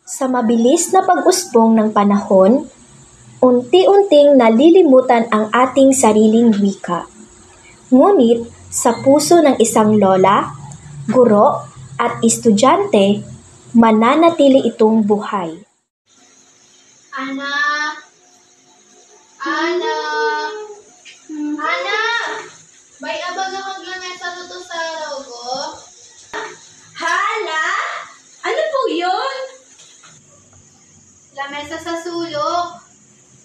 Sa mabilis na pag-usbong ng panahon, unti-unting nalilimutan ang ating sariling wika. Ngunit sa puso ng isang lola, guro at estudyante, mananatili itong buhay. Anak! Anak! Anak! Bay abang na maglamesa mo to sa araw ko? Hala? Ano po yun? Lamesa sa sulok.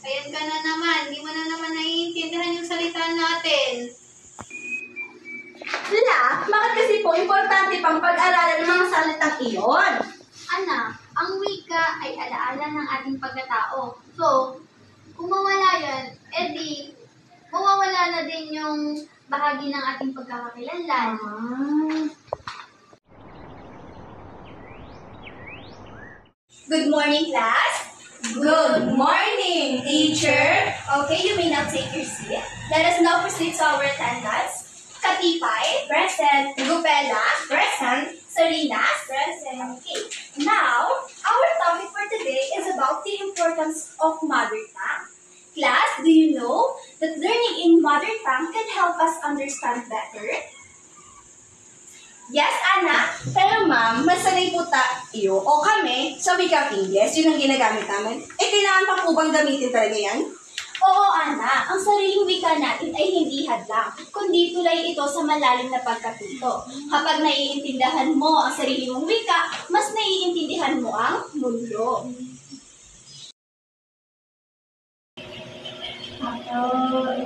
Ayan ka na naman. Hindi mo na naman naiintindihan yung salita natin. Hala, bakit kasi po importante pang pag-aralan ng mga salitang iyon? Anak, ang wika ay alaala ng ating pagkatao. So, kung mawala yan, edi, mawawala na din yung bahagi ng ating pagkakakilanlan. Good morning, class. Good morning, teacher. Okay, you may now take your seat. Let us now proceed to our attendance. Katipay, present. Gupela, present. Sarinas, present. Okay. Now, our topic for today is about the importance of mother tongue. Class, do you know that learning in mother tongue can help us understand better? Yes, Ana. Pero ma'am, masanay po tayo o kami sa wikang Ingles. Yun ang ginagamit namin. Kailangan pa po bang gamitin talaga yan? Oo, Ana. Ang sariling wika natin ay hindi hadlang, kundi tulay ito sa malalim na pagkatuto. Kapag naiintindihan mo ang sarili mong wika, mas naiintindihan mo ang mundo.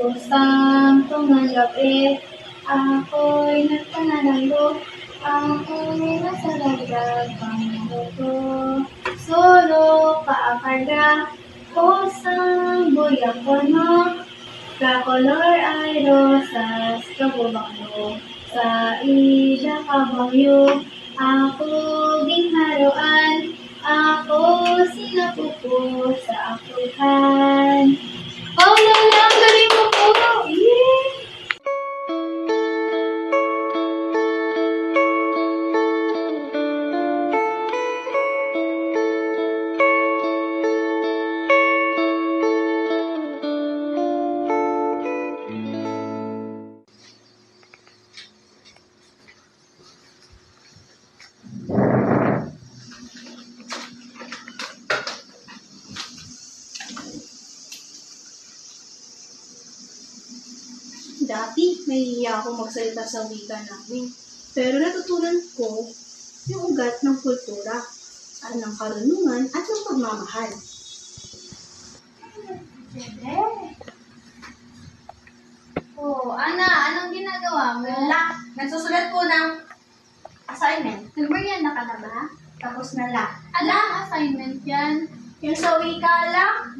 Usang tumanggapit, ako'y nagpananalo, ako'y nasa lagdag pang mundo. Solo kaakarga, kusang buyang puno, kakolor ay rosas, kabubaklo, sa ila kabangyo, ako ginharuan, ako sinapupo sa akuhan. Oh, Lola, ang galing mo po! Yay! Dati, nahihiya ako magsalita sa wika namin. Pero natutunan ko yung ugat ng kultura, ng karunungan at ng pagmamahal. Oh, Ana, anong ginagawa mo? Wala. Nagsusulat po ng assignment. Nagmerienda ka na ba? Tapos na la. Alam, assignment yan. Yung sa wika lang,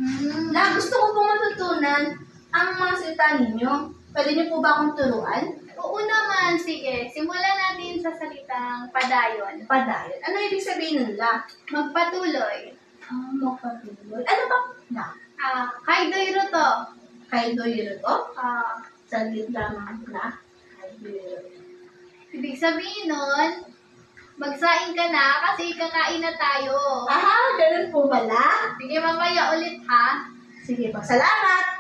La, gusto ko pong matutunan ang mga salita ninyo. Pwede niyo po ba akong turuan? Oo naman, sige. Simulan natin sa salitang padayon. Padayon. Ano ibig sabihin nun la? Magpatuloy. Magpatuloy. Ano ba? Na. Kaidoyro to. Kaidoyro to? Saglit lamang na. Kaidoyro. Ibig sabihin nun, magsaing ka na kasi kakain na tayo. Ganun po pala? Sige, mamaya ulit ha. Sige po, salamat!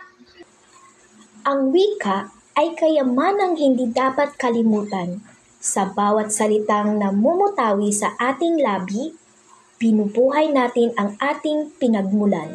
Ang wika ay kayamanang hindi dapat kalimutan. Sa bawat salitang namumutawi sa ating labi, binubuhay natin ang ating pinagmulan.